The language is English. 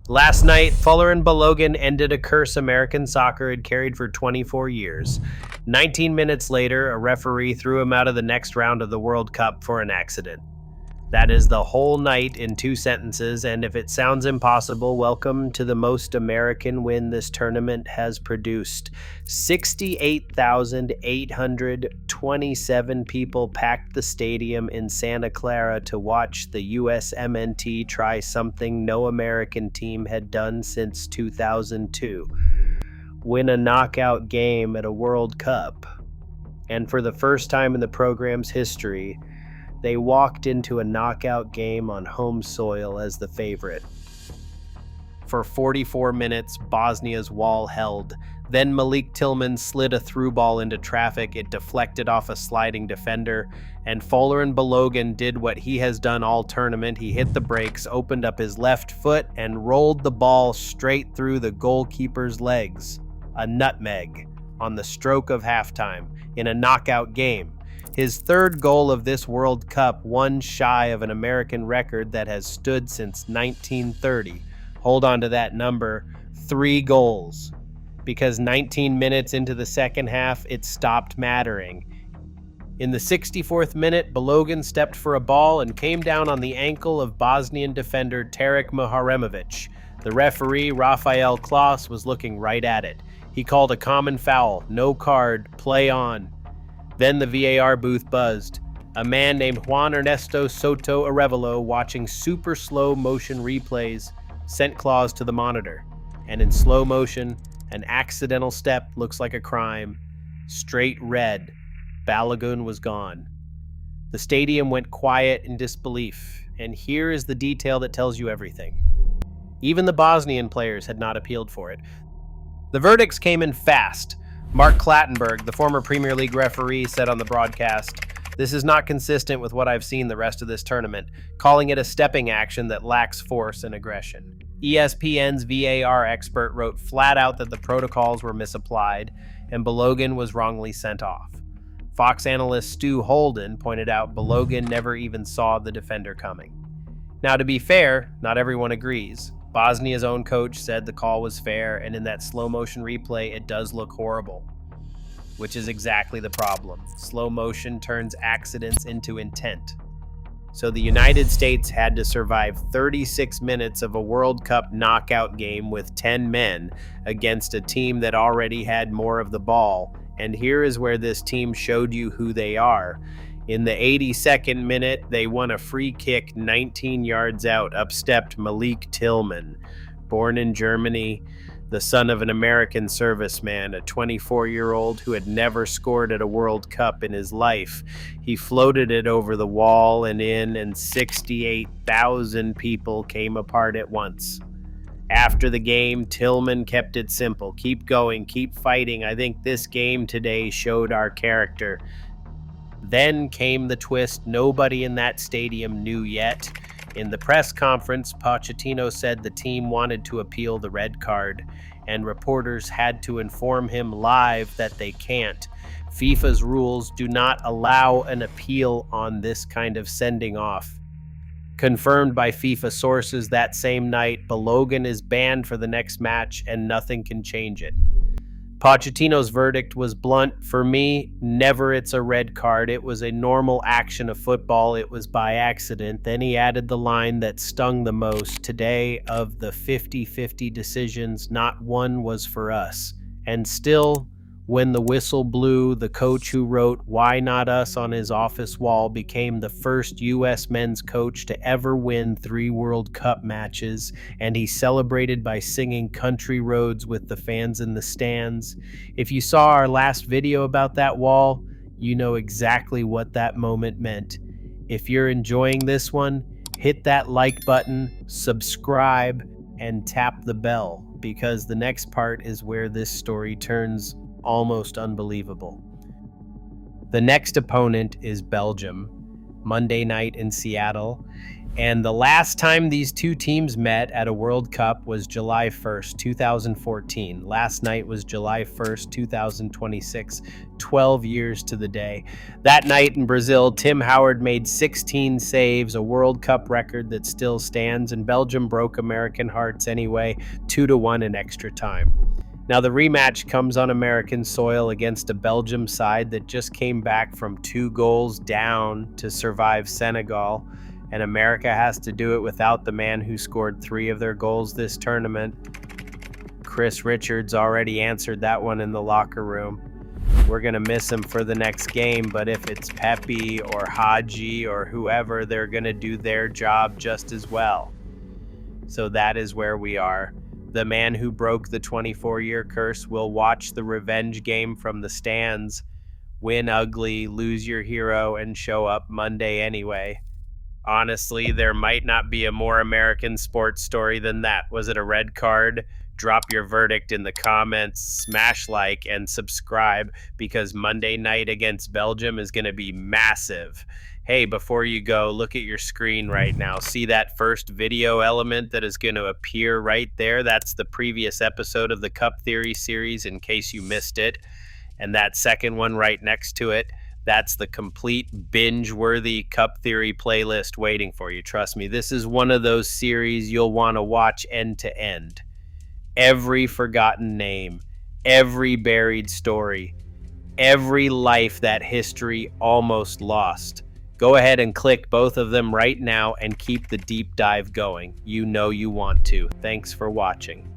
Last night, Folarin Balogun ended a curse American soccer had carried for 24 years. 19 minutes later, a referee threw him out of the next round of the World Cup for an accident. That is the whole night in 2 sentences, and if it sounds impossible, welcome to the most American win this tournament has produced. 68,827 people packed the stadium in Santa Clara to watch the USMNT try something no American team had done since 2002. Win a knockout game at a World Cup. And for the first time in the program's history, they walked into a knockout game on home soil as the favorite. For 44 minutes, Bosnia's wall held. Then Malik Tillman slid a through ball into traffic. It deflected off a sliding defender, and Folarin Balogun did what he has done all tournament. He hit the brakes, opened up his left foot, and rolled the ball straight through the goalkeeper's legs. A nutmeg on the stroke of halftime in a knockout game. His third goal of this World Cup, one shy of an American record that has stood since 1930. Hold on to that number, 3 goals. Because 19 minutes into the second half, it stopped mattering. In the 64th minute, Balogun stepped for a ball and came down on the ankle of Bosnian defender Tarik Muharemovic. The referee, Raphael Claus, was looking right at it. He called a common foul, no card, play on. Then the VAR booth buzzed. A man named Juan Ernesto Soto Arevalo, watching super slow motion replays, sent Claus to the monitor. And in slow motion, an accidental step looks like a crime. Straight red. Balogun was gone. The stadium went quiet in disbelief, and here is the detail that tells you everything. Even the Bosnian players had not appealed for it. The verdicts came in fast. Mark Clattenburg, the former Premier League referee, said on the broadcast, "This is not consistent with what I've seen the rest of this tournament," calling it a stepping action that lacks force and aggression. ESPN's VAR expert wrote flat out that the protocols were misapplied and Balogun was wrongly sent off. Fox analyst Stu Holden pointed out Balogun never even saw the defender coming. Now, to be fair, not everyone agrees. Bosnia's own coach said the call was fair, and in that slow motion replay, it does look horrible. Which is exactly the problem. Slow motion turns accidents into intent. So the United States had to survive 36 minutes of a World Cup knockout game with 10 men against a team that already had more of the ball. And here is where this team showed you who they are. In the 82nd minute, they won a free kick 19 yards out. Up stepped Malik Tillman, born in Germany, the son of an American serviceman, a 24-year-old who had never scored at a World Cup in his life. He floated it over the wall and in, and 68,000 people came apart at once. After the game, Tillman kept it simple. Keep going, keep fighting. I think this game today showed our character. Then came the twist nobody in that stadium knew yet. In the press conference, Pochettino said the team wanted to appeal the red card, and reporters had to inform him live that they can't. FIFA's rules do not allow an appeal on this kind of sending off. Confirmed by FIFA sources that same night, Balogun is banned for the next match and nothing can change it. Pochettino's verdict was blunt. For me, never it's a red card. It was a normal action of football. It was by accident. Then he added the line that stung the most. Today, of the 50-50 decisions, not one was for us. And still, when the whistle blew, the coach who wrote "Why Not Us" on his office wall became the first U.S. men's coach to ever win 3 World Cup matches, and he celebrated by singing Country Roads with the fans in the stands. If you saw our last video about that wall, you know exactly what that moment meant. If you're enjoying this one, hit that like button, subscribe, and tap the bell, because the next part is where this story turns almost unbelievable. The next opponent is Belgium. Monday night in Seattle. And the last time these two teams met at a World Cup was July 1st, 2014. Last night was July 1st, 2026, 12 years to the day. That night in Brazil, Tim Howard made 16 saves, a World Cup record that still stands, and Belgium broke American hearts anyway, 2-1 in extra time. Now, the rematch comes on American soil against a Belgium side that just came back from 2 goals down to survive Senegal, and America has to do it without the man who scored 3 of their goals this tournament. Chris Richards already answered that one in the locker room. We're going to miss him for the next game, but if it's Pepe or Haji or whoever, they're going to do their job just as well. So that is where we are. The man who broke the 24-year curse will watch the revenge game from the stands, win ugly, lose your hero, and show up Monday anyway. Honestly, there might not be a more American sports story than that. Was it a red card? Drop your verdict in the comments, smash like, and subscribe, because Monday night against Belgium is going to be massive. Hey, before you go, look at your screen right now. See that first video element that is going to appear right there? That's the previous episode of the Cup Theory series, in case you missed it. And that second one right next to it, that's the complete binge-worthy Cup Theory playlist waiting for you. Trust me, this is one of those series you'll want to watch end to end. Every forgotten name, every buried story, every life that history almost lost. Go ahead and click both of them right now and keep the deep dive going. You know you want to. Thanks for watching.